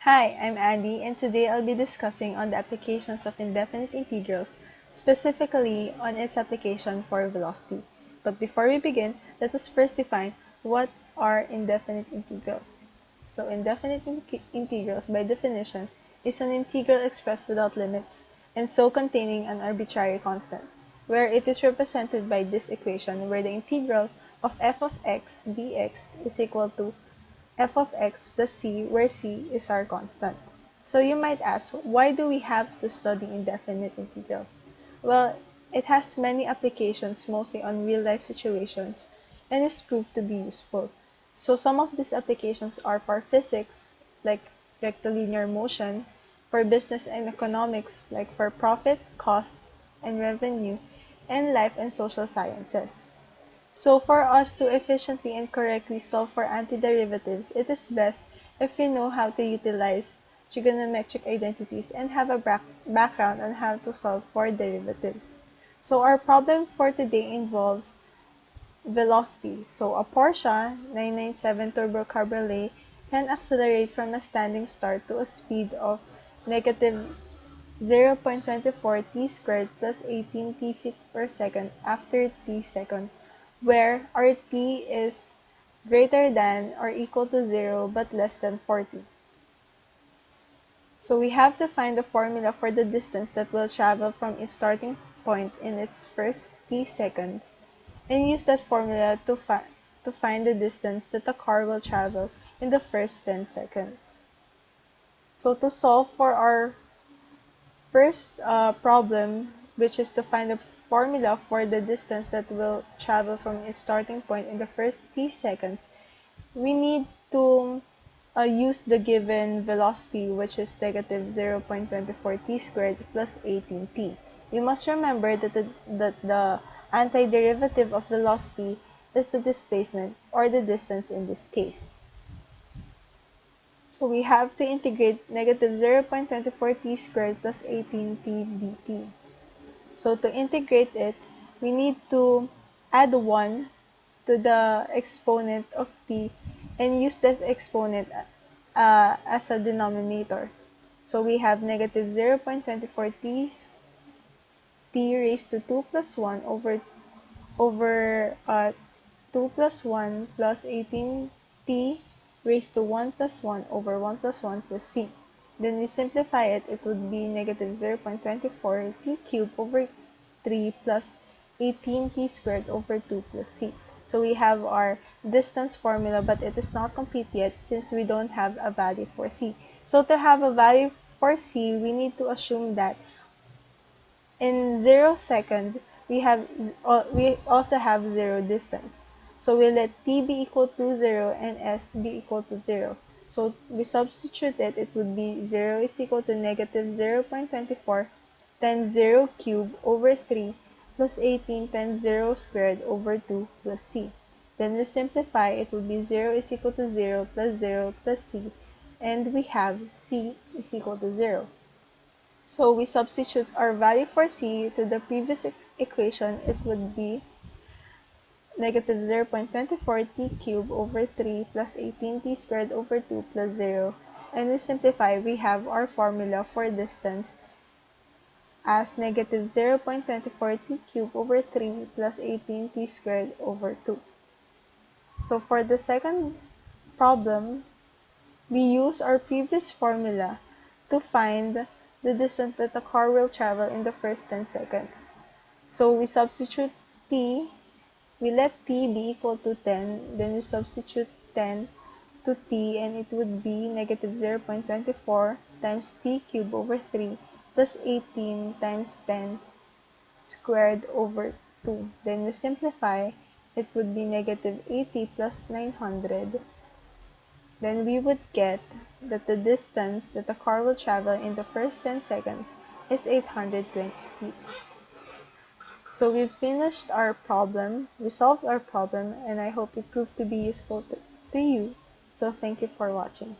Hi, I'm Andy, and today I'll be discussing on the applications of indefinite integrals, specifically on its application for velocity. But before we begin, let us first define what are indefinite integrals. So indefinite integrals, by definition, is an integral expressed without limits, and so containing an arbitrary constant, where it is represented by this equation where the integral of f of x dx is equal to f of x plus c, where c is our constant. So you might ask, why do we have to study indefinite integrals? Well, it has many applications, mostly on real-life situations, and is proved to be useful. So some of these applications are for physics, like rectilinear motion, for business and economics, like for profit, cost, and revenue, and life and social sciences. So for us to efficiently and correctly solve for antiderivatives, it is best if we know how to utilize trigonometric identities and have a background on how to solve for derivatives. So our problem for today involves velocity. So a Porsche 997 Turbo Cabriolet can accelerate from a standing start to a speed of negative 0.24 t squared plus 18 t feet per second after t second, where our t is greater than or equal to 0 but less than 40. So we have to find the formula for the distance that will travel from its starting point in its first t seconds, and use that formula to find the distance that the car will travel in the first 10 seconds. So to solve for our first problem, which is to find the formula for the distance that will travel from its starting point in the first t seconds, we need to use the given velocity, which is negative 0.24 t squared plus 18t. You must remember that the antiderivative of velocity is the displacement, or the distance in this case. So we have to integrate negative 0.24 t squared plus 18t dt. So to integrate it, we need to add 1 to the exponent of t and use that exponent as a denominator. So we have negative 0.24 t raised to 2 plus 1 over 2 plus 1 plus 18t raised to 1 plus 1 over 1 plus 1 plus c. Then we simplify it, it would be negative 0.24 t cubed over 3 plus 18t squared over 2 plus c. So we have our distance formula, but it is not complete yet since we don't have a value for c. So to have a value for c, we need to assume that in 0 seconds, we also have 0 distance. So we let t be equal to 0 and s be equal to 0. So we substitute it, it would be 0 is equal to negative 0.24 times 0 cubed over 3 plus 18 times 0 squared over 2 plus c. Then we simplify, it would be 0 is equal to 0 plus c, and we have c is equal to 0. So we substitute our value for c to the previous equation. It would be negative 0.24 t cubed over 3 plus 18t squared over 2 plus 0. And we simplify, we have our formula for distance as negative 0.24 t cubed over 3 plus 18t squared over 2. So for the second problem, we use our previous formula to find the distance that the car will travel in the first 10 seconds. So we substitute t, we let t be equal to 10, then we substitute 10 to t, and it would be negative 0.24 times t cubed over 3 plus 18 times 10 squared over 2. Then we simplify, it would be negative 80 plus 900. Then we would get that the distance that the car will travel in the first 10 seconds is 820 feet. So we've finished our problem, we solved our problem, and I hope it proved to be useful to you. So thank you for watching.